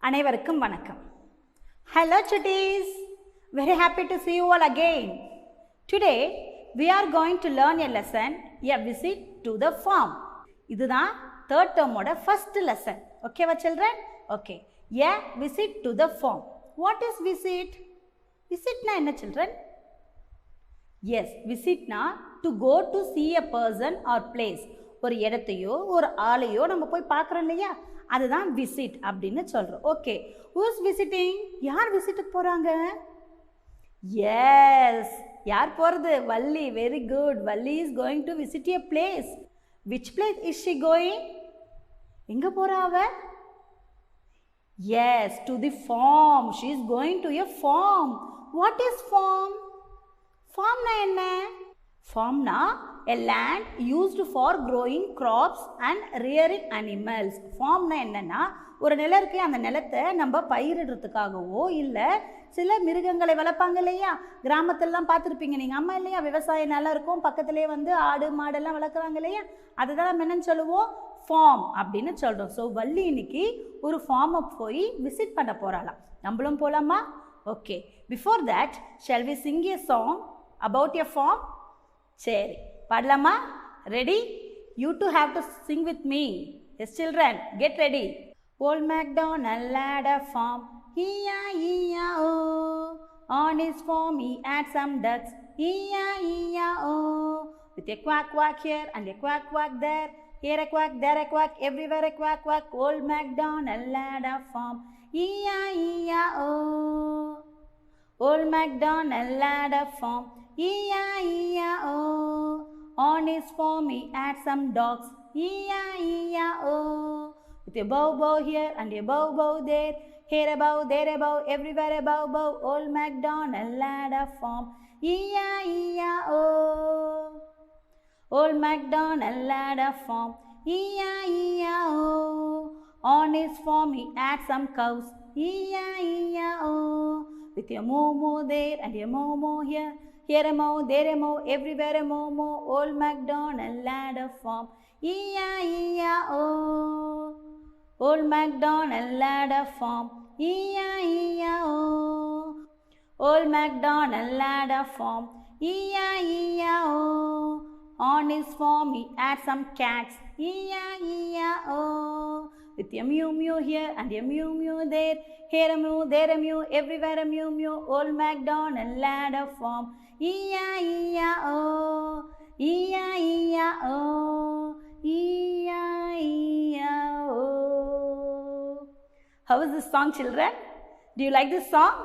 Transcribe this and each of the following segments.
அனைவருக்கும் வணக்கம். Hello chutties, very happy to see you all again. Today we are going to learn a lesson, a visit to the farm. இதுதான் third term ஓட first lesson. Okay va children? Okay. A visit to the farm. What is visit? Visit na enna children? Yes, visit na to go to see a person or place. ஒரு இடத்தையோ ஒரு ஆளையோ நம்ம போய் பார்க்குறோம் இல்லையா, அதுதான் visit அப்படின்னு சொல்கிறோம். Okay, who's visiting? யார் விசிட்டுக்கு போகிறாங்க? எஸ், யார் போகிறது? Valli. Very good. Valli is going to visit a place. Which place is she going? எங்கே போகிறா அவ? Yes, to the farm. She is going to a farm. What is farm? ஃபார்ம்னா என்ன? ஃபார்ம்னா a land used for growing crops and rearing animals. ஃபார்ம்னா என்னன்னா, ஒரு நிலம் இருக்கு, அந்த நிலத்தை நம்ம பயிரிடுறதுக்காகவோ இல்லை சில மிருகங்களை வளர்ப்பாங்க இல்லையா, கிராமத்திலலாம் பார்த்துருப்பீங்க நீங்கள், அம்மா இல்லையா, விவசாய நிலம் இருக்கும், பக்கத்துலேயே ஆடு மாடெல்லாம் வளர்க்குறாங்க இல்லையா, அதுதான் நம்ம என்னன்னு சொல்லுவோம், ஃபார்ம் அப்படின்னு சொல்கிறோம். ஸோ வள்ளி இன்னைக்கு ஒரு ஃபார்மை போய் விசிட் பண்ண போகிறாளாம். நம்மளும் போகலாமா? Okay, before that shall we sing a song about a farm? சரி, பாடலாமா? Ready? You too have to sing with me. Yes children, get ready. Old MacDonald had a farm, E-I-E-I-O. On his farm he had some ducks, E-I-E-I-O. With a quack quack here and a quack quack there, here a quack, there a quack, everywhere a quack quack. Old MacDonald had a farm, E-I-E-I-O. Old MacDonald had a farm, E-I-E-I-O. On his farm he had some dogs, E-I-E-I-O. With a bow bow here and a bow bow there, here a bow, there a bow, everywhere a bow bow. Old MacDonald had a farm, E-I-E-I-O. Old MacDonald had a farm, E-I-E-I-O. On his farm he had some cows, E-I-E-I-O. With a moo moo there and a moo moo here, here a moo, there a moo, everywhere a moo moo. Old MacDonald had a farm, E-I-E-I-O. Old MacDonald had a farm, E-I-E-I-O. Old MacDonald had a farm, E-I-E-I-O. On his farm he had some cats, E-I-E-I-O. With a mew mew here and a mew mew there, here a mew, there a mew, everywhere a mew mew. Old MacDonald had a farm, E-I-E-I-O. E-I-E-I-O. E-I-E-I-O. How is this song, children? Do you like this song?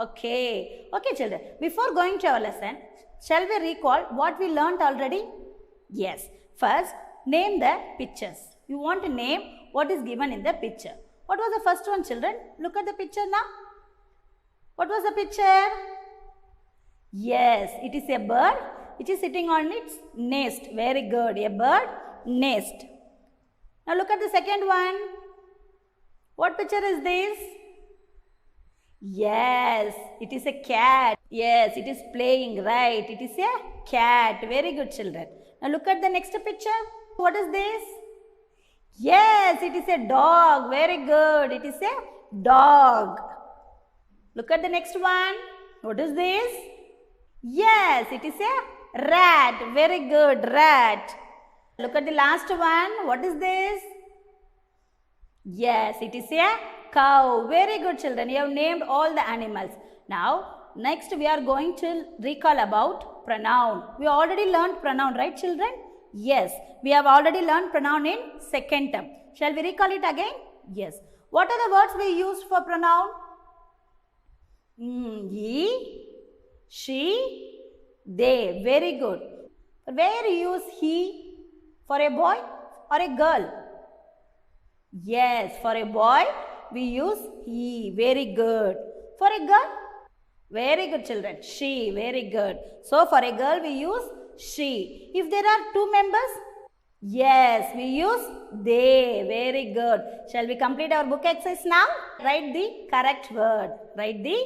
Okay. Okay, children. Before going to our lesson, shall we recall what we learnt already? Yes. First, name the pictures. You want to name what is given in the picture. What was the first one, children? Look at the picture now. What was the picture? Yes, it is a bird which is sitting on its nest. Very good. A bird nest. Now look at the second one. What picture is this? Yes, it is a cat. Yes, it is playing, right? It is a cat. Very good, children. Now look at the next picture. What is this? Yes, it is a dog. Very good. It is a dog. Look at the next one. What is this? Yes, it is a rat. Very good. Rat. Look at the last one. What is this? Yes, it is a cow. Very good, children. You have named all the animals. Now, next we are going to recall about pronoun. We already learned pronoun, right, children? Yes, we have already learned pronoun in second term. Shall we recall it again? Yes. What are the words we used for pronoun? He, she, they. Very good. Where you use he? For a boy or a girl? Yes, for a boy we use he. Very good. For a girl? Very good, children. She. Very good. So for a girl we use she. If there are two members, yes, we use they. Very good. Shall we complete our book exercise now? Write the correct word. Write the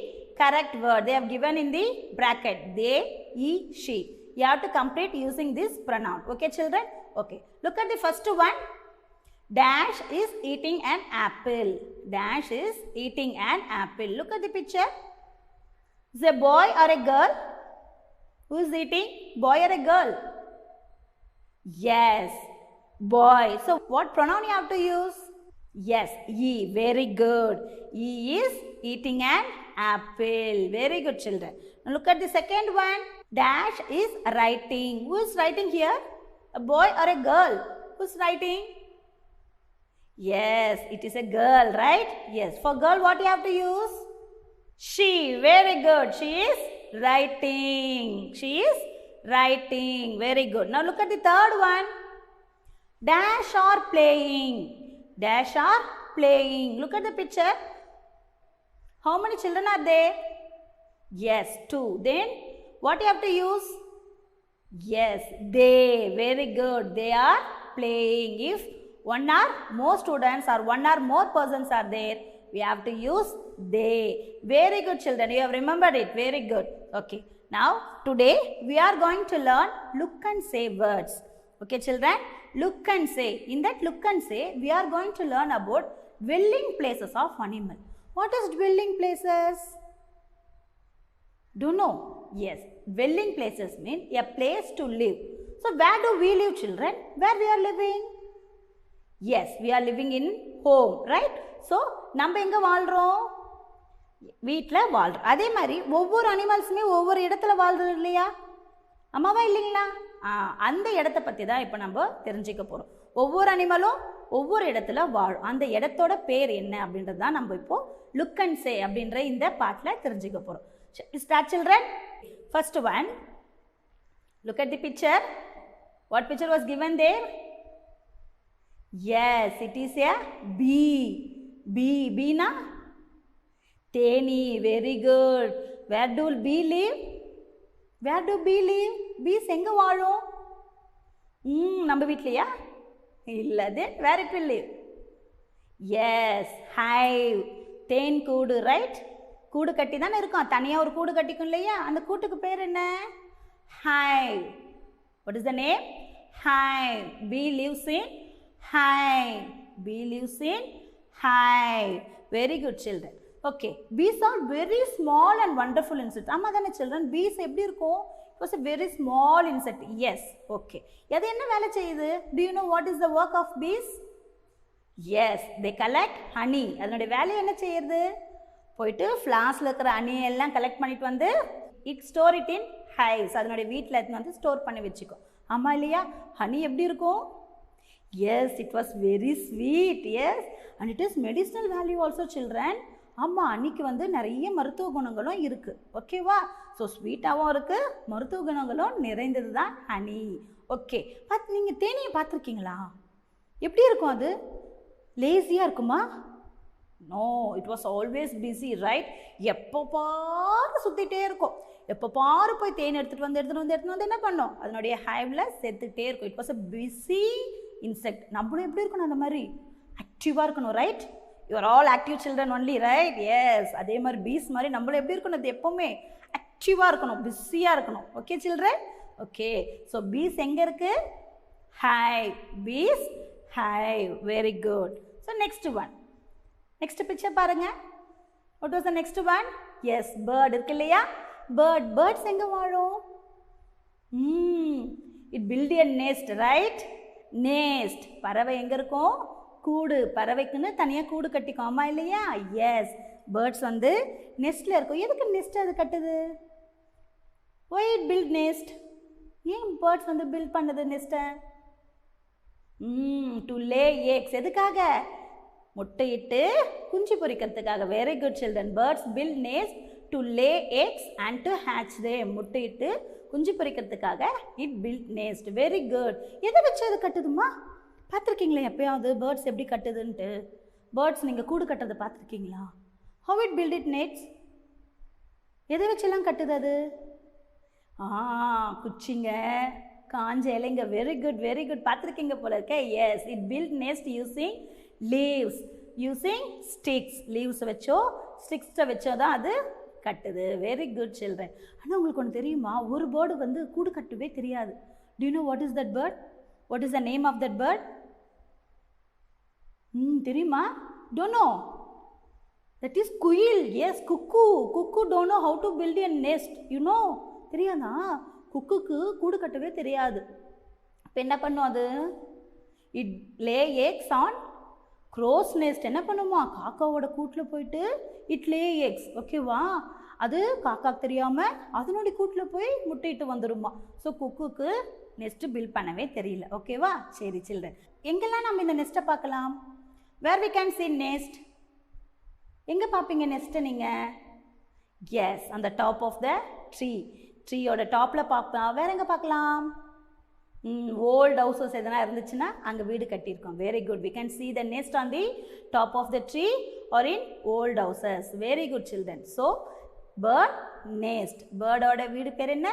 correct word. They have given in the bracket. They, he, she. You have to complete using this pronoun. Okay, children? Okay. Look at the first one. Dash is eating an apple. Dash is eating an apple. Look at the picture. Is a boy or a girl? Who is eating? Boy or a girl? Yes, boy. So what pronoun you have to use? Yes, he. Very good. He is eating an apple. Very good, children. Now look at the second one. Dash is writing. Who is writing here? A boy or a girl? Who's writing? Yes, it is a girl, right? Yes. For girl, what you have to use? She. Very good. She is writing. She is writing. Very good. Now look at the third one. Dash or playing. Dash or playing. Look at the picture. How many children are there? Yes, 2. Then what you have to use? Yes, they. Very good. They are playing. If one or more students or one or more persons are there, we have to use they. Very good, children. You have remembered it. Very good. Okay. Now, today we are going to learn look and say words. Okay, children? Look and say. In that look and say, we are going to learn about dwelling places of animal. What is dwelling places? Do you know? Yes. Dwelling places mean a place to live. So, where do we live, children? Where we are living? Yes, we are living in home, right? So, நம்ம எங்க வாழ்றோம்? வீட்டில் வாழ்றோம். அதே மாதிரி ஒவ்வொரு அனிமல்ஸுமே ஒவ்வொரு இடத்துல வாழ்றது இல்லையா? ஆமாவா இல்லைங்களா? அந்த இடத்தை பற்றி தான் இப்போ நம்ம தெரிஞ்சுக்க போகிறோம். ஒவ்வொரு அனிமலும் ஒவ்வொரு இடத்துல வாழும். அந்த இடத்தோட பேர் என்ன அப்படின்றது தான் நம்ம இப்போ லுக் அண்ட் சே அப்படின்ற இந்த பாட்டில் தெரிஞ்சுக்க போகிறோம். Start, children. First one, look at the picture. What picture was given there? Yes, it is a bee. Bee na? Teni. Very good. Where do bee live? Where do bee live? Bees எங்க வாழும்? நம்ம வீட்லையா? இல்ல. Then where it will live? Yes, hive. தேன் கூடு, right? கூடு கட்டி தானே இருக்கும். தனியாக ஒரு கூடு கட்டிக்கும் இல்லையா? அந்த கூட்டுக்கு பேர் என்ன? hive. What is the name? hive. Bee lives in hive. Bee lives in hive. Very good, children. Okay. Bees are very small and wonderful insects. ஆமா தானே children? Bees எப்படி இருக்கும்? It was a very small insect. Yes. Okay. அது என்ன வேலை செய்யுது? Do you know what is the work of bees? Yes. They collect honey. அதனுடைய வேலை என்ன செய்யுது? போயிட்டு ஃப்ளாஸில் இருக்கிற ஹனியை எல்லாம் கலெக்ட் பண்ணிட்டு வந்து ஸ்டோர் இட் இன் ஹைவ்ஸ். அதனுடைய வீட்டில் எடுத்து வந்து ஸ்டோர் பண்ணி வச்சுக்கோ. ஆமாம் இல்லையா? ஹனி எப்படி இருக்கும்? Yes, it was very sweet. Yes, and it is medicinal value also, children. ஆமாம், ஹனிக்கு வந்து நிறைய மருத்துவ குணங்களும் இருக்குது. ஓகேவா? ஸோ ஸ்வீட்டாகவும் இருக்குது, மருத்துவ குணங்களும் நிறைந்தது தான் ஹனி. ஓகே, நீங்கள் தேனியை பார்த்துருக்கீங்களா? எப்படி இருக்கும் அது? லேசியாக இருக்குமா? No, it was always busy, right? எப்போ பாரு சுற்றிட்டே இருக்கும். எப்போ பாரு போய் தேன் எடுத்துகிட்டு வந்து என்ன பண்ணோம்? அதனுடைய ஹைவில் சேர்த்துக்கிட்டே இருக்கும். It was a busy insect. நம்மளும் எப்படி இருக்கணும்? அந்த மாதிரி ஆக்டிவாக இருக்கணும், right? You are all active children only, right? Yes, அதே மாதிரி பீஸ் மாதிரி நம்மளும் எப்படி இருக்கணும்? அது எப்போவுமே ஆக்டிவாக இருக்கணும், பிஸியாக இருக்கணும். Okay children? Okay, so bees எங்கே இருக்குது? Hive. Bees hive. Very good. So next one. Next picture பாருங்க. What was the next one? Yes, bird இருக்கு இல்லையா? பேர்ட்ஸ் எங்க வாழும்? It build a nest, right? Nest. பறவை எங்க இருக்கும்? கூடு. பறவைக்குன்னு தனியாக கூடு கட்டிக்கும். ஆமா இல்லையா? எஸ், பேர்ட்ஸ் வந்து நெஸ்ட்ல இருக்கும். எதுக்கு நெஸ்ட் அது கட்டுது? why it build nest? ஏன் பேர்ட்ஸ் வந்து பில்ட் பண்ணுது நெஸ்ட்டை? To lay eggs. எதுக்காக? முட்டையிட்டு குஞ்சு பொரிக்கிறதுக்காக. Very good children. Birds build nest to lay eggs and to hatch them. முட்டையிட்டு குஞ்சு பொரிக்கிறதுக்காக it build nest. Very good. எதை வச்சு அது கட்டுதுமா? பார்த்துருக்கீங்களா எப்பயாவது பேர்ட்ஸ் எப்படி கட்டுதுன்ட்டு? பேர்ட்ஸ் நீங்கள் கூடு கட்டுறதை பார்த்துருக்கீங்களா? How it build it nets? எதை வச்செல்லாம் கட்டுது அது? குச்சிங்க, காஞ்ச இலைங்க. Very good, very good. பார்த்துருக்கீங்க போல இருக்க. Yes, it build nest using leaves, using sticks. லீவ்ஸை வச்சோ ஸ்டிக்ஸை வச்சோ தான் அது கட்டுது. Very good children. ஆனால் உங்களுக்கு ஒன்று தெரியுமா? ஒரு பேர்டு வந்து கூடு கட்டவே தெரியாது. Do you know what is that bird? What is the name of that bird? தெரியுமா? Don't know. That is குயில். Yes, cuckoo. Cuckoo don't know how to build a nest. You know? தெரியாதா? குக்குக்கு கூடு கட்டவே தெரியாது. இப்போ என்ன பண்ணும் அது? It lay eggs on crow's nest. என்ன பண்ணுமா? காக்காவோட கூட்டில் போயிட்டு it lay eggs. ஓகேவா? அது காக்காக்கு தெரியாமல் அதனுடைய கூட்டில் போய் முட்டையிட்டு வந்துடுமா. ஸோ குக்குக்கு நெஸ்ட்டு பில்ட் பண்ணவே தெரியல. ஓகேவா? சரி சில்ட்ரன், எங்கெல்லாம் நம்ம இந்த நெஸ்ட்டை பார்க்கலாம்? Where we can see nest. எங்கே பார்ப்பீங்க நெஸ்ட்டை நீங்கள்? எஸ், அந்த டாப் ஆஃப் த ட்ரீயோட டாப்பில் பார்க்கலாம். வேறு எங்கே பார்க்கலாம்? ஓல்ட் ஹவுசஸ் எதனா இருந்துச்சுன்னா அங்கே வீடு கட்டியிருக்கோம். Very good. We can see the nest on the top of the tree or in old houses. Very good children. So bird nest. பேர்டோட வீடு பேர் என்ன?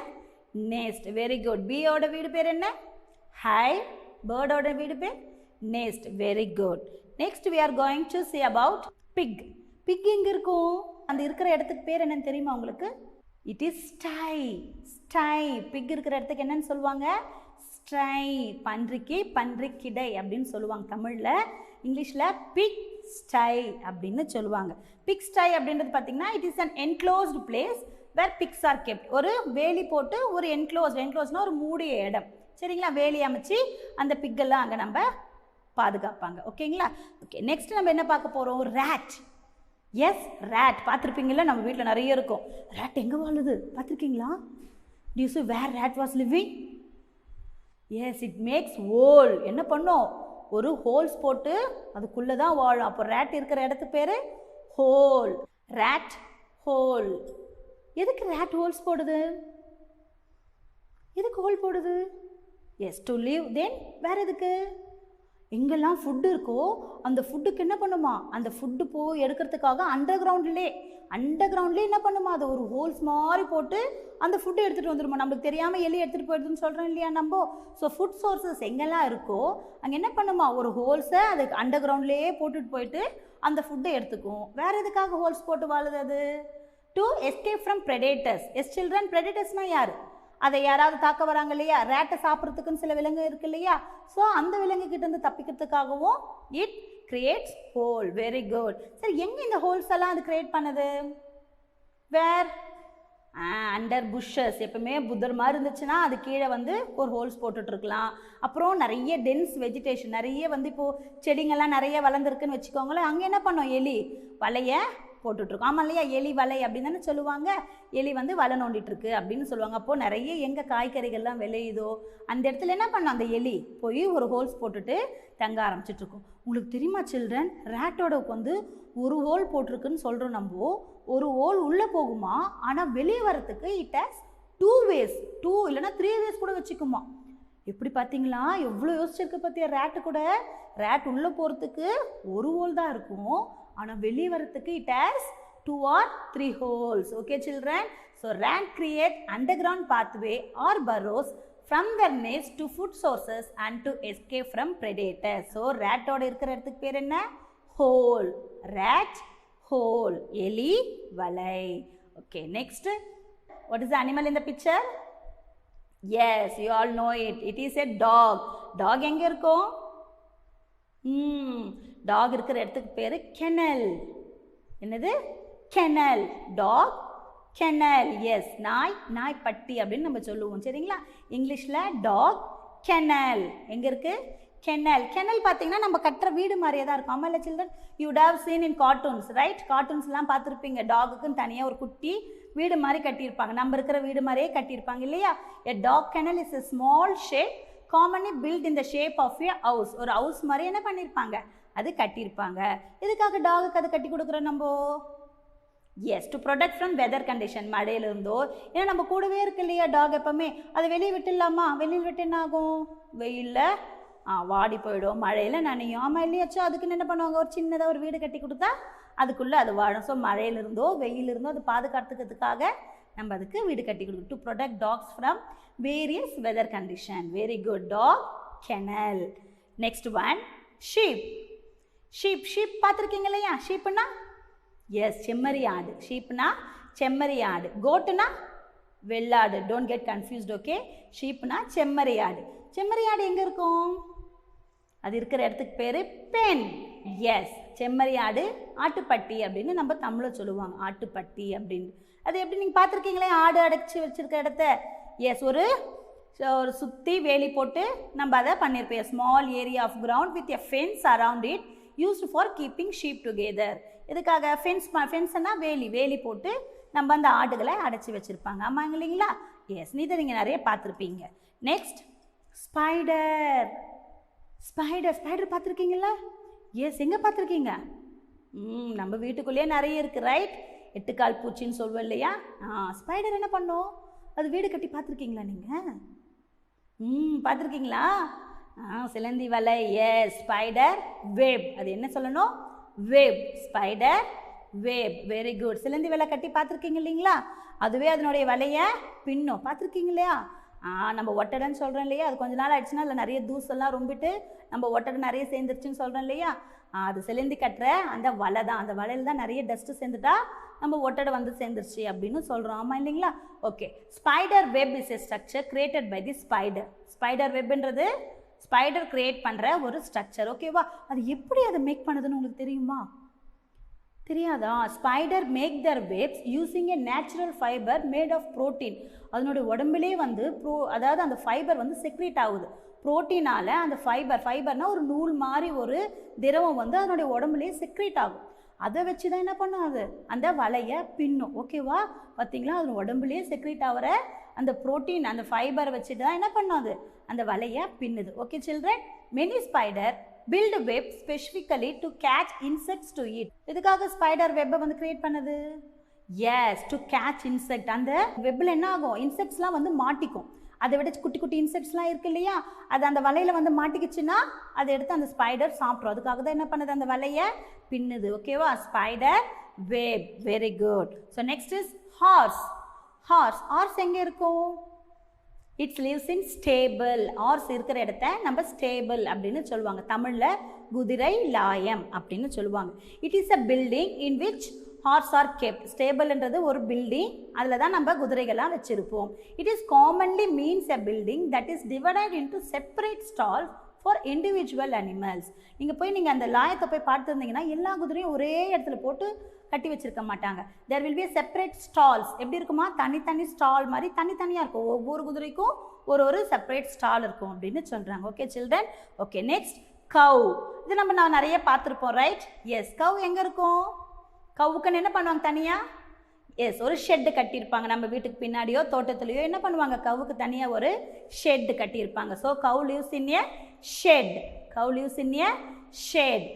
நெஸ்ட். Very good. பீயோட வீடு பேர் என்ன? ஹைவ். பேர்டோட வீடு பேர் nest. Very good. Next we are going to see about pig. Pig எங்கே இருக்கும்? அந்த இருக்கிற இடத்துக்கு பேர் என்னன்னு தெரியுமா உங்களுக்கு? It is ஸ்டை. பிக் இருக்கிற இடத்துக்கு என்னன்னு சொல்லுவாங்க? ஸ்டை. பன்றிக்கு பன்றிக்கிடை அப்படின்னு சொல்லுவாங்க தமிழில். இங்கிலீஷில் பிக் ஸ்டை அப்படின்னு சொல்லுவாங்க. பிக் ஸ்டை அப்படின்றது பார்த்தீங்கன்னா it is an enclosed place where pigs are kept. ஒரு வேலி போட்டு ஒரு என்க்ளோஸ்னா ஒரு மூடிய இடம், சரிங்களா? வேலி அமைச்சு அந்த பிக்கெல்லாம் அங்கே நம்ம பாதுகாப்பாங்க. ஓகேங்களா? ஓகே, நெக்ஸ்ட் நம்ம என்ன பார்க்க போகிறோம்? ரேட். எஸ், ரேட் பார்த்துருப்பீங்களா? நம்ம வீட்டில் நிறைய இருக்கும். ரேட் எங்கே வாழுது பார்த்துருக்கீங்களா? Do you see where rat was living? Yes, it makes hole. என்ன பண்ணும்? ஒரு ஹோல்ஸ் போட்டு அதுக்குள்ளே தான் வாழும். அப்போ ரேட் இருக்கிற இடத்துக்கு பேர் ஹோல். Rate whole. எதுக்கு ரேட் ஹோல்ஸ் போடுது? எதுக்கு ஹோல் போடுது? S, to live. தென் வேறு எதுக்கு? எங்கெல்லாம் ஃபுட்டு இருக்கோ அந்த ஃபுட்டுக்கு என்ன பண்ணுமா? அந்த ஃபுட்டு போய் எடுக்கிறதுக்காக அண்டர் கிரவுண்ட்லேயே என்ன பண்ணுமா? அது ஒரு ஹோல்ஸ் மாதிரி போட்டு அந்த ஃபுட்டு எடுத்துகிட்டு வந்துடுமா. நம்மளுக்கு தெரியாமல் எலி எடுத்துகிட்டு போயிடுதுன்னு சொல்கிறோம் இல்லையா நம்ம. ஸோ ஃபுட் சோர்ஸஸ் எங்கெல்லாம் இருக்கோ அங்கே என்ன பண்ணுமா? ஒரு ஹோல்ஸை அதுக்கு அண்டர் கிரவுண்ட்லேயே போட்டுட்டு போயிட்டு அந்த ஃபுட்டை எடுத்துக்கும். வேறு எதுக்காக ஹோல்ஸ் போட்டு வாழுது அது? To escape from predators. Yes children, ப்ரெடேட்டர்ஸ்னால் யார்? அதை யாராவது தாக்க வராங்க இல்லையா? ரேட்டை சாப்பிட்றதுக்குன்னு சில விலங்கு இருக்குது இல்லையா? ஸோ அந்த விலங்குகிட்டேருந்து தப்பிக்கிறதுக்காகவும் it creates hole. Very good. சரி, எங்கே இந்த ஹோல்ஸ் எல்லாம் அது கிரியேட் பண்ணுது? வேர்? Under bushes. எப்பவுமே புத்தர் மாதிரி இருந்துச்சுன்னா அது கீழே வந்து ஒரு ஹோல்ஸ் போட்டுட்ருக்கலாம். அப்புறம் நிறைய டென்ஸ் வெஜிடேஷன், நிறைய வந்து இப்போது செடிங்கள்லாம் நிறைய வளர்ந்துருக்குன்னு வச்சுக்கோங்களேன். அங்கே என்ன பண்ணோம்? எலி வலையை போட்டுட்ருக்கோம். ஆமாம் இல்லையா? எலி வலை அப்படின்னு தானே சொல்லுவாங்க. எலி வந்து வலை நோண்டிட்டுருக்கு அப்படின்னு சொல்லுவாங்க. அப்போது நிறைய எங்கே காய்கறிகள்லாம் விளையுதோ அந்த இடத்துல என்ன பண்ணோம்? அந்த எலி போய் ஒரு ஹோல்ஸ் போட்டுட்டு தங்க ஆரம்பிச்சிட்ருக்கோம். உங்களுக்கு தெரியுமா சில்ட்ரன், ரேட்டோட வந்து ஒரு ஹோல் போட்டிருக்குன்னு சொல்கிறோம் நம்ம. ஒரு ஹோல் உள்ளே போகுமா, ஆனால் வெளியே வரத்துக்கு இட் ஹேஸ் 2 ways, 2 இல்லைன்னா 3 ways கூட வச்சுக்குமா. எப்படி பார்த்தீங்களா? எவ்வளோ யோசிச்சிருக்கு பார்த்தியா ரேட்டு கூட. ரேட் உள்ளே போகிறதுக்கு ஒரு ஹோல் தான் இருக்கும், ஆனால் வெளியே வரத்துக்கு it has 2 or 3 holes. Okay children, so rat create underground pathway or burrows from their nest to food sources and to escape from predators. So rat ஓட இருக்கிற இடத்துக்கு பேர் என்ன? hole. rat hole. எலி வலை. Okay, next, what is the animal in the picture? Yes, you all know it. It is a dog. Dog எங்க இருக்கும்? Talk இருக்கிற இடத்துக்கு பேர் kennel. என்னது? kennel. Talk kennel. எஸ், நாய் பட்டி அப்படின்னு நம்ம சொல்லுவோம், சரிங்களா? இங்கிலீஷில் டாக் kennel. எங்கே இருக்குது? kennel. kennel பார்த்தீங்கன்னா நம்ம கட்டுற வீடு மாதிரியே தான் இருக்கும். ஆமாம் இல்லை children? You have seen in cartoons, right? கார்ட்டூன்ஸ்லாம் பார்த்துருப்பீங்க. டாகுக்குன்னு தனியாக ஒரு குட்டி வீடு மாதிரி கட்டியிருப்பாங்க. நம்ம இருக்கிற வீடு மாதிரியே கட்டியிருப்பாங்க இல்லையா? எ talk kennel is a small shape commonly built in the shape of a house. ஒரு ஹவுஸ் மாதிரி என்ன பண்ணியிருப்பாங்க? அது கட்டியிருப்பாங்க. எதுக்காக டாகுக்கு அது கட்டி கொடுக்குறோம் நம்ம? Yes, to protect from weather condition. மழையிலிருந்தோ, ஏன்னா நம்ம கூடவே இருக்கு இல்லையா டாக் எப்பவுமே. அதை வெளியே விட்டுடலாமா? வெளியில் விட்டு என்ன ஆகும்? வெயிலில் வாடி போயிடும், மழையில் நனையும். ஆமாம் இல்லையாச்சோ? அதுக்குன்னு என்ன பண்ணுவாங்க? ஒரு சின்னதாக ஒரு வீடு கட்டி கொடுத்தா அதுக்குள்ளே அது வாழும். ஸோ மழையிலிருந்தோ வெயிலிருந்தோ அது பாதுகாத்துக்கிறதுக்காக நம்ம அதுக்கு வீடு கட்டி கொடுக்கணும். To protect dogs from various weather condition. Very good. Dog kennel. Next one, sheep. Sheep பார்த்துருக்கீங்க இல்லையா? ஷீப்புனா எஸ், செம்மறி ஆடு. ஷீப்னா செம்மறி ஆடு. கோட்டுனா வெள்ளாடு. Don't get confused. ஓகே, ஷீப்னா செம்மறி ஆடு. செம்மறி ஆடு எங்கே இருக்கும்? அது இருக்கிற இடத்துக்கு பேர் பென். எஸ், செம்மறி ஆடு ஆட்டுப்பட்டி அப்படின்னு நம்ம தமிழில் சொல்லுவாங்க, ஆட்டுப்பட்டி அப்படின்னு. அது எப்படி நீங்கள் பார்த்துருக்கீங்களே ஆடு அடைச்சி வச்சுருக்க இடத்த? எஸ், ஒரு சுற்றி வேலி போட்டு நம்ம அதை பண்ணியிருப்போம். Small area of ground with a fence around it used for keeping sheep together. இதுக்காக ஃபென்ஸ்னா வேலி போட்டு நம்ம அந்த ஆடுகளை அடைச்சி வச்சுருப்பாங்க. ஆமாங்க இல்லைங்களா? எஸ், இதை நீங்கள் நிறைய பார்த்துருப்பீங்க. Next spider. ஸ்பைடர் பார்த்துருக்கீங்களா? எஸ், எங்கே பார்த்துருக்கீங்க? நம்ம வீட்டுக்குள்ளேயே நிறைய இருக்குது, ரைட்? 8 கால் பூச்சின்னு சொல்லுவோம் இல்லையா? ஸ்பைடர் என்ன பண்ணும்? அது வீடு கட்டி பார்த்துருக்கீங்களா நீங்கள்? பார்த்துருக்கீங்களா? சிலந்தி வலை. Yes, spider web. அது என்ன சொல்லணும்? Web. Spider web. Very good. சிலந்தி வலை கட்டி பார்த்துருக்கீங்க இல்லைங்களா? அதுவே அதனுடைய வலையை பின்னும். பார்த்துருக்கீங்க இல்லையா? நம்ம ஒட்டடைன்னு சொல்கிறோம் இல்லையா? அது கொஞ்ச நாள் ஆயிடுச்சுன்னா இல்லை நிறைய தூசெல்லாம் ரொம்பிட்டு நம்ம ஒட்டடை நிறைய சேர்ந்துருச்சுன்னு சொல்கிறோம் இல்லையா? அது சிலந்தி கட்டுற அந்த வலை தான். அந்த வலையில் தான் நிறைய டஸ்ட்டு சேர்ந்துட்டா நம்ம ஒட்டடை வந்து சேர்ந்துருச்சு அப்படின்னு சொல்கிறோம். ஆமாம் இல்லைங்களா? Okay, spider web is a structure created by the spider. Spider வெப்ன்றது ஸ்பைடர் கிரியேட் பண்ணுற ஒரு ஸ்ட்ரக்சர். ஓகேவா? அது எப்படி அதை மேக் பண்ணுதுன்னு உங்களுக்கு தெரியுமா? தெரியாதா? Spider make their webs using a natural fibre made of protein. அதனுடைய உடம்புலே வந்து அதாவது அந்த ஃபைபர் வந்து செக்ரேட் ஆகுது ப்ரோட்டீனால். அந்த ஃபைபர்னால் ஒரு நூல் மாதிரி ஒரு திரவம் வந்து அதனுடைய உடம்புலேயே செக்ரேட் ஆகும். அதை வச்சு தான் என்ன பண்ணும்? அது அந்த வலையை பின்னும். ஓகேவா? பார்த்தீங்களா? அது உடம்புலேயே செக்ரேட் ஆகிற அந்த ப்ரோட்டீன் அந்த ஃபைபரை வச்சுட்டு தான் என்ன பண்ணும்? அது அந்த வலையை பின்னுது. Okay children, many spider build web specifically to catch insects to eat. இதுக்காக ஸ்பைடர் வெப்பை வந்து கிரியேட் பண்ணுது. Yes, to catch insect. அந்த வெப்பில் என்ன ஆகும்? இன்செக்ட்ஸ்லாம் வந்து மாட்டிக்கும். அதை விட குட்டி குட்டி இன்செக்ட்ஸ்லாம் இருக்கு இல்லையா? அது அந்த வலையில் வந்து மாட்டிக்கிச்சுன்னா அதை எடுத்து அந்த ஸ்பைடர் சாப்பிட்ரும். அதுக்காக தான் என்ன பண்ணுது? அந்த வலையை பின்னுது. ஓகேவா? Spider web. Very good. So next is horse. Horse எங்கே இருக்கும்? Its lives in stable. Horse இருக்கிற இடத்த நம்ம ஸ்டேபிள் அப்படின்னு சொல்லுவாங்க. தமிழில் குதிரை லாயம் அப்படின்னு சொல்லுவாங்க. It is a building in which horse are kept. ஸ்டேபிள்ன்றது ஒரு பில்டிங், அதில் தான் நம்ம குதிரைகள்லாம் வச்சுருப்போம். It is commonly means a building that is divided into separate stalls for individual animals. நீங்கள் அந்த லாயத்தை போய் பார்த்துருந்தீங்கன்னா எல்லா குதிரையும் ஒரே இடத்துல போட்டு கட்டி வச்சிருக்க மாட்டாங்க. There will be separate stalls. எப்படி இருக்குமா? தனித்தனி ஸ்டால் மாதிரி தனித்தனியாக இருக்கும். ஒவ்வொரு குதிரைக்கும் ஒரு செப்பரேட் ஸ்டால் இருக்கும் அப்படின்னு சொல்கிறாங்க. Okay children. ஓகே, நெக்ஸ்ட் கவ். இது நான் நிறைய பார்த்துருப்போம், ரைட்? எஸ், கவ் எங்கே இருக்கும்? கவுக்குன்னு என்ன பண்ணுவாங்க தனியாக? எஸ், ஒரு ஷெட்டு கட்டியிருப்பாங்க. நம்ம வீட்டுக்கு பின்னாடியோ தோட்டத்துலையோ என்ன பண்ணுவாங்க? கவுக்கு தனியாக ஒரு ஷெட்டு கட்டியிருப்பாங்க. So cow lives in a shed. Cow lives in a shed.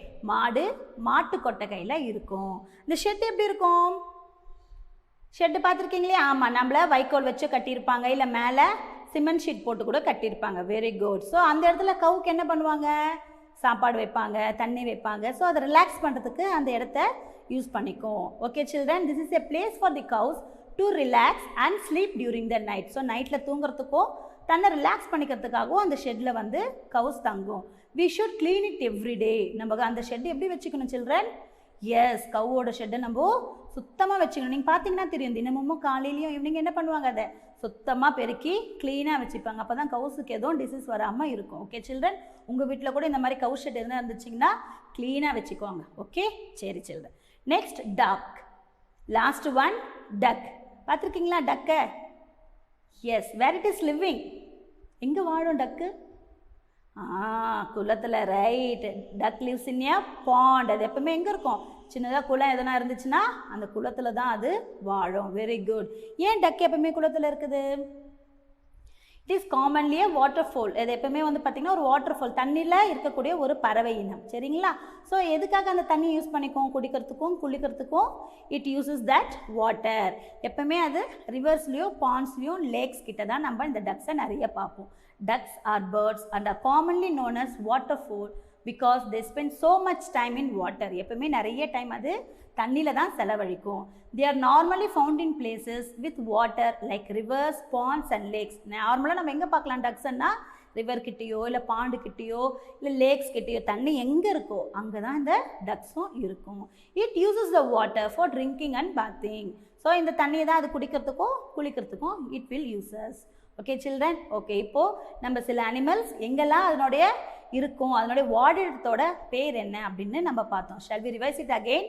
மாட்டு கொட்டகையில் இருக்கும். இந்த ஷெட் எப்படி இருக்கும்? ஷெட்டு பார்த்துருக்கீங்களே? ஆமாம், நம்மள வைக்கோல் வச்சு கட்டியிருப்பாங்க, இல்லை மேலே சிமெண்ட் ஷீட் போட்டு கூட கட்டியிருப்பாங்க. Very good. ஸோ அந்த இடத்துல கவுக்கு என்ன பண்ணுவாங்க? சாப்பாடு வைப்பாங்க, தண்ணி வைப்பாங்க. ஸோ அதை ரிலாக்ஸ் பண்ணுறதுக்கு அந்த இடத்த யூஸ் பண்ணிக்கும். Okay children, this is a place for the cows to relax and sleep during the night. So நைட்டில் தூங்குறதுக்கும் தன்னை ரிலாக்ஸ் பண்ணிக்கிறதுக்காகவும் அந்த ஷெட்டில் வந்து கவுஸ் தங்கும். We should clean it every day. நம்ம அந்த ஷெட் எப்படி வச்சுக்கணும் சில்ட்ரன்? எஸ், கவோட ஷெட்டை நம்ம சுத்தமாக வச்சுக்கணும். நீங்கள் பார்த்தீங்கன்னா தெரியும், தினமும் காலையிலையும் ஈவினிங் என்ன பண்ணுவாங்க? அதை சுத்தமாக பெருக்கி க்ளீனாக வச்சுப்பாங்க. அப்போ தான் கவுஸுக்கு எதுவும் டிசீஸ் வராமல் இருக்கும். ஓகே சில்ட்ரன், உங்கள் வீட்டில் கூட இந்த மாதிரி கவுஸ் ஷெட் எதுனா இருந்துச்சிங்கன்னா க்ளீனாக வச்சுக்கோங்க. ஓகே, சரி children. Next duck. Last one duck. பார்த்துருக்கீங்களா டக்கை? Yes, where it is living. எங்கே வாழும் டக்கு? குளத்தில், right. Duck lives in a pond. அது எப்பவுமே எங்கே இருக்கும்? சின்னதாக குளம் எதனா இருந்துச்சுன்னா அந்த குளத்தில் தான் அது வாழும். Very good. ஏன் டக் எப்பவுமே குளத்தில் இருக்குது? It is commonly a waterfall. இது எப்பவுமே வந்து பார்த்திங்கன்னா ஒரு வாட்டர்ஃபால், தண்ணியில் இருக்கக்கூடிய ஒரு பறவை இனம். சரிங்களா? ஸோ எதுக்காக அந்த தண்ணி யூஸ் பண்ணிக்கும்? குடிக்கிறதுக்கும் குளிக்கிறதுக்கும். It uses that water. எப்பவுமே அது ரிவர்ஸ்லேயோ பாண்ட்ஸ்லேயோ லேக்ஸ் கிட்ட தான் நம்ம இந்த டக்ஸை நிறைய பார்ப்போம். Ducks are birds and are commonly known as waterfowl because they spend so much time in water. எப்பவுமே நிறைய டைம் அது தண்ணியில் தான் செலவழிக்கும். They are normally found in places with water like rivers, ponds and lakes. நார்மலாக நம்ம எங்கே பார்க்கலாம் டக்ஸ்ன்னா? ரிவர் கிட்டேயோ இல்லை பாண்டு கிட்டேயோ இல்லை லேக்ஸ் கிட்டேயோ தண்ணி எங்கே இருக்கோ அங்கே தான் இந்த டக்ஸும் இருக்கும். It uses the water for drinking and bathing. So இந்த தண்ணியை தான் அது குடிக்கிறதுக்கும் குளிக்கிறதுக்கும் it will uses. Okay children. Okay, இப்போது நம்ம சில அனிமல்ஸ் எங்கெல்லாம் அதனுடைய இருக்கும், அதனுடைய வாழிடத்தோட பேர் என்ன அப்படின்னு நம்ம பார்த்தோம். Shall we revise it again?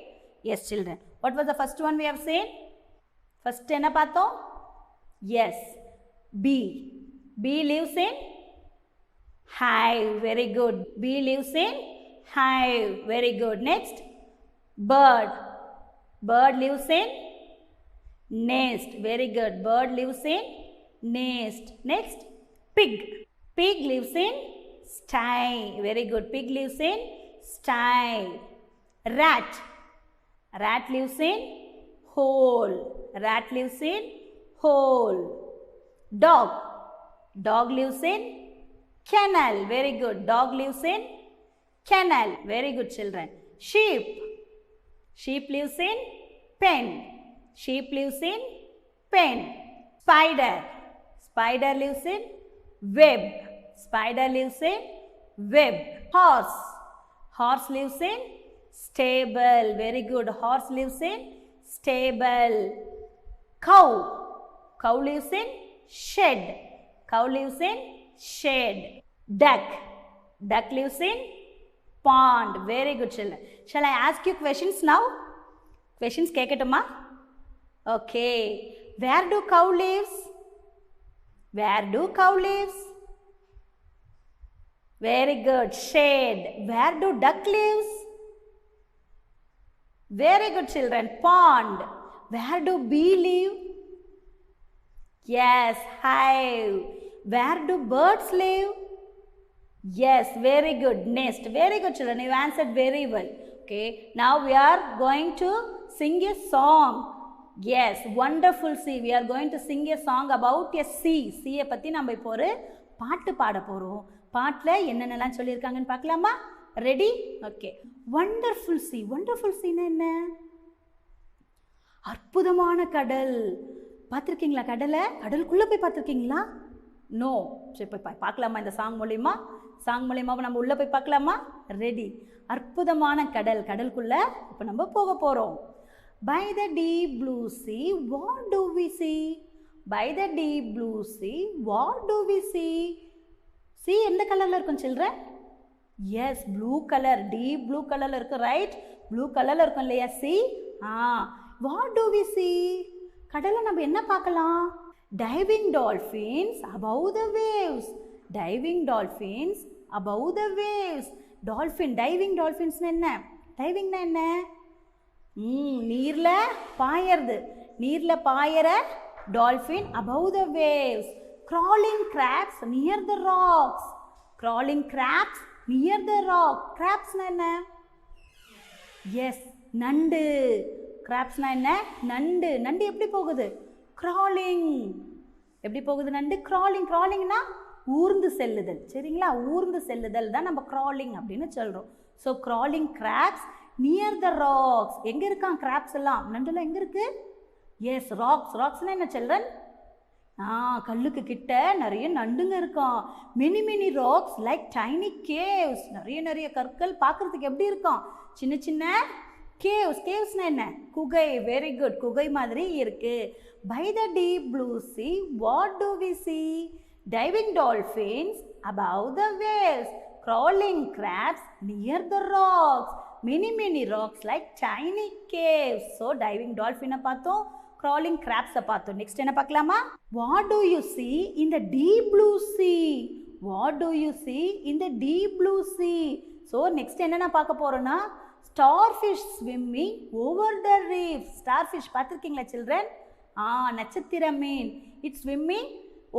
Yes children. What was the first one we have seen? First என்ன பார்த்தோம்? Yes, bee. Bee lives in hive. Very good. Bee lives in hive. Very good. Next, bird. Bird lives in nest. Very good. Bird lives in nest. Next, pig. Pig lives in sty. Very good. Pig lives in sty. Rat. Rat lives in hole. Rat lives in hole. Dog. Dog lives in kennel. Very good. Dog lives in kennel. Very good children. Sheep. Sheep lives in pen. Sheep lives in pen. Spider. Spider lives in web. Spider lives in web. Horse. Horse lives in stable. Very good. Horse lives in stable. Cow. Cow lives in shed. Cow lives in shed. Duck. Duck lives in pond. Very good children. Shall I ask you questions now? Questions கேட்கட்டுமா? Okay. Where do cow lives? Where do cow lives? Very good. Shed. Where do duck lives? Very good children. Pond. Where do bee live? Yes, hive. Where do birds live? Yes, very good. Nest. Very good children. You answered very well. Okay. Now we are going to sing a song. Yes, wonderful sea. We are going to sing a song about a sea. Sea பத்தி நம்ம இப்போ ஒரு பாட்டு பாட போறோம். பாட்டுல என்னென்னலாம் சொல்லியிருக்காங்கன்னு பார்க்கலாமா? Ready? Okay. Wonderful sea. Wonderful sea என்ன? அற்புதமான கடல். பார்த்துருக்கீங்களா கடலை? கடலுக்குள்ளே போய் பார்த்துருக்கீங்களா? நோ. சரி, போய் பார்க்கலாமா இந்த சாங் மூலிமா? சாங் மூலியமாக நம்ம உள்ளே போய் பார்க்கலாமா? ரெடி. அற்புதமான கடல். கடலுக்குள்ளே இப்போ நம்ம போக போகிறோம். By the deep blue sea, what do we see? By the deep blue sea, what do we see? See எந்த கலரில் இருக்கும் children? Yes, blue colour. Deep blue கலரில் இருக்கும். ரைட், ப்ளூ கலரில் இருக்கும் இல்லையா sea? What do we see? கடலில் நம்ம என்ன பார்க்கலாம்? Diving dolphins above the waves. Diving dolphins above the waves. Dolphin. Diving டால்ஃபின்ஸ்னா என்ன? டைவிங்னா என்ன? நீரில் பாயறது. நீரில் பாயற dolphin above the waves. crawling crabs near the rocks. crawling crabs near the rock. crabsனா என்ன? எஸ், நண்டு. கிராப்ஸ்னா என்ன? நண்டு. நண்டு எப்படி போகுது? கிராலிங். எப்படி போகுது நண்டு? கிராலிங். கிராலிங்னா ஊர்ந்து செல்லுதல். சரிங்களா? ஊர்ந்து செல்லுதல் தான் நம்ம கிராலிங் அப்படின்னு சொல்கிறோம். So crawling crabs near the rocks. எங்கே இருக்கான் கிராப்ஸ் எல்லாம்? நண்டுலாம் எங்கே இருக்கு? S, rocks. ராக்ஸ்னா என்ன சில்ட்ரன்? கல்லுக்கு கிட்ட நிறைய நண்டுங்க இருக்கான். Mini mini rocks like tiny caves. நிறைய நிறைய கற்கள் பார்க்குறதுக்கு எப்படி இருக்கும்? சின்ன சின்ன கேவ்ஸ். கேவ்ஸ்னா என்ன? குகை. Very good. குகை மாதிரி இருக்கு. By the deep blue sea what do we see? Diving dolphins above the waves. crawling crabs near the rocks. many many rocks like tiny caves. so diving dolphin பார்த்தோம், crawling crabs பார்த்தோம். Next என்ன பார்க்கலாமா? what do you see in the deep blue sea? what do you see in the deep blue sea? so next என்ன பார்க்க போறோம்னா starfish swimming over the reefs. starfish பார்த்திருக்கீங்களா children? நட்சத்திர மீன். it's swimming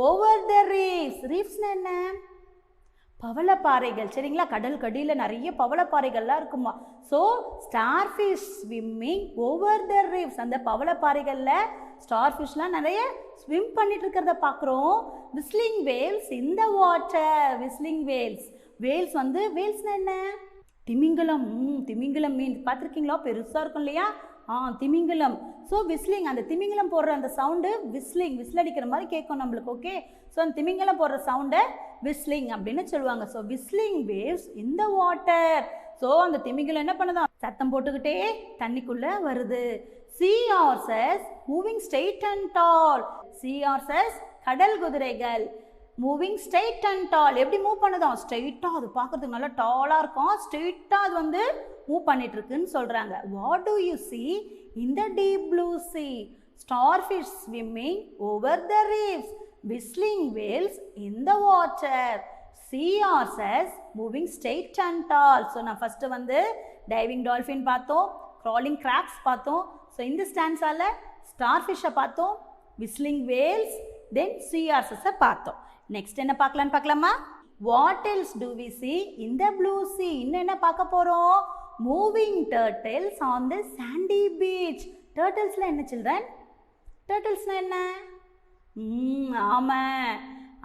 over the reefs. reefsனா என்ன? பவளப்பாறைகள். சரிங்களா? கடல் கடியில் நிறைய பவளப்பாறைகள்லாம் இருக்குமா. So starfish swimming over the reefs. அந்த பவளப்பாறைகளில் ஸ்டார்ஃபிஷ்லாம் நிறைய ஸ்விம் பண்ணிட்டு இருக்கிறத பார்க்குறோம். Whistling whales in the water. Whistling whales. Whales வந்து வேல்ஸ்னா என்ன? திமிங்கலம். திமிங்கலம் மீன் பார்த்துருக்கீங்களா? பெருசாக இருக்கும் இல்லையா? திமிங்கலம். So whistling. அந்த திமிங்கலம் போடுற அந்த சவுண்டு விஸ்லிங். விசில் அடிக்கிற மாதிரி கேட்கும் நம்மளுக்கு. ஓகே. ஸோ அந்த திமிங்கலம் போடுற சவுண்டை விஸ்லிங் அப்படின்னு சொல்லுவாங்க. So whistling waves in the water. So அந்த திமிங்கலம் என்ன பண்ணுதான்? சத்தம் போட்டுக்கிட்டே தண்ணிக்குள்ளே வருது. sea horses moving straight and tall. Sea horses கடல் குதிரைகள் மூவிங் ஸ்ட்ரெயிட் அண்ட் டால். எப்படி மூவ் பண்ணுதோம்? ஸ்ட்ரெயிட்டாக. அது பார்க்குறதுக்கு நல்லா டாலாக இருக்கும். ஸ்ட்ரெயிட்டாக அது வந்து மூவ் பண்ணிட்டு இருக்குன்னு சொல்கிறாங்க. What to you see in the deep blue sea? Starfish swimming over the reefs, whistling whales in the water, sea horses moving straight and tall. So நான் ஃபஸ்ட்டு வந்து டைவிங் டால்ஃபின் பார்த்தோம், crawling crabs பார்த்தோம். So இந்த ஸ்டான்ஸால் ஸ்டார்ஃபிஷ்ஷை பார்த்தோம், whistling whales, then sea horses பார்த்தோம். Next என்ன பார்க்கலான்னு பார்க்கலாமா? What else do we see in the blue sea? இன்னும் என்ன பார்க்க போகிறோம்? Moving turtles on the sandy beach. டர்ட்டில்ஸில் என்ன சில்ட்ரன்? டர்ட்டில்ஸ்னால் என்ன?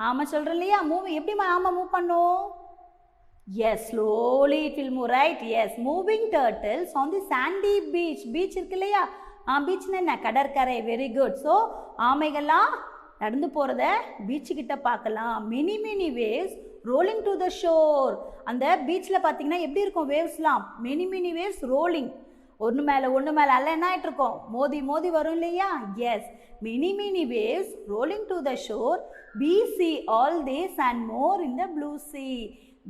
ஆமாம் சொல்கிறேன் இல்லையா? எப்படி ஆமாம் மூவ் பண்ணும்? Yes, slowly it will move, right? Yes, moving turtles on the sandy beach. Beach இருக்கு இல்லையா? பீச்னா என்ன? கடற்கரை. Very good. ஸோ ஆமைகள்லாம் நடந்து போகிறத பீச்சுக்கிட்ட பார்க்கலாம். Mini mini waves rolling to the shore. அந்த பீச்சில் பார்த்தீங்கன்னா எப்படி இருக்கும் வேவ்ஸ்லாம்? Mini mini waves rolling. ஒன்று மேலே அல்ல என்ன ஆகிட்டு இருக்கோம்? மோதி மோதி வரும் இல்லையா? Yes, mini mini waves rolling to the shore. We see all this and more in the blue sea.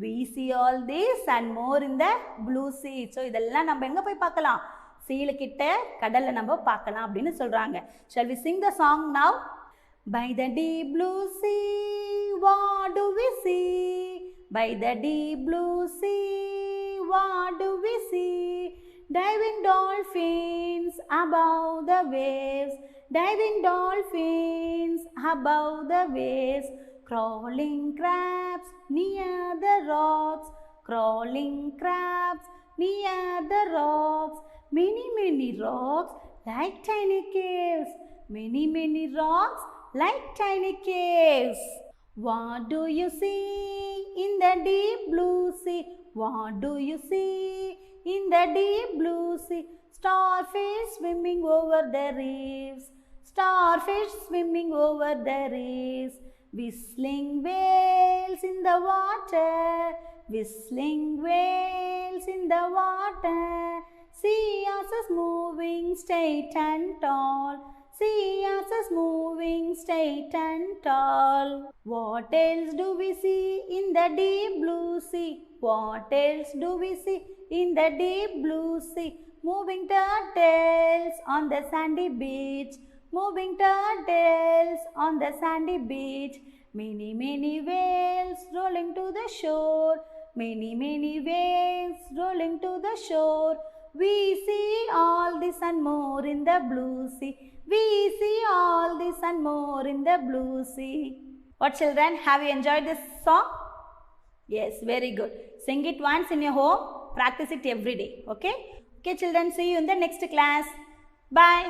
We see all this and more in the blue sea. So இதெல்லாம் நம்ம எங்கே போய் பார்க்கலாம்? சீலுக்கிட்ட கடலில் நம்ம பார்க்கலாம் அப்படின்னு சொல்கிறாங்க. Shall we sing the song now? By the deep blue sea, what do we see? By the deep blue sea, what do we see? Diving dolphins above the waves, diving dolphins above the waves, crawling crabs near the rocks, crawling crabs near the rocks, many many rocks like tiny caves, many many rocks like tiny caves. What do you see in the deep blue sea? What do you see in the deep blue sea? Starfish swimming over the reefs, starfish swimming over the reefs, whistling whales in the water, whistling whales in the water, sea horses moving straight and tall, sea horses moving straight and tall. What else do we see in the deep blue sea? What else do we see in the deep blue sea? Moving turtles on the sandy beach, moving turtles on the sandy beach, many many whales rolling to the shore, many many whales rolling to the shore. We see all this and more in the blue sea. We see all this and more in the blue sea. What children, have you enjoyed this song? Yes, very good. Sing it once in your home. Practice it every day. Okay? Okay children, see you in the next class. Bye.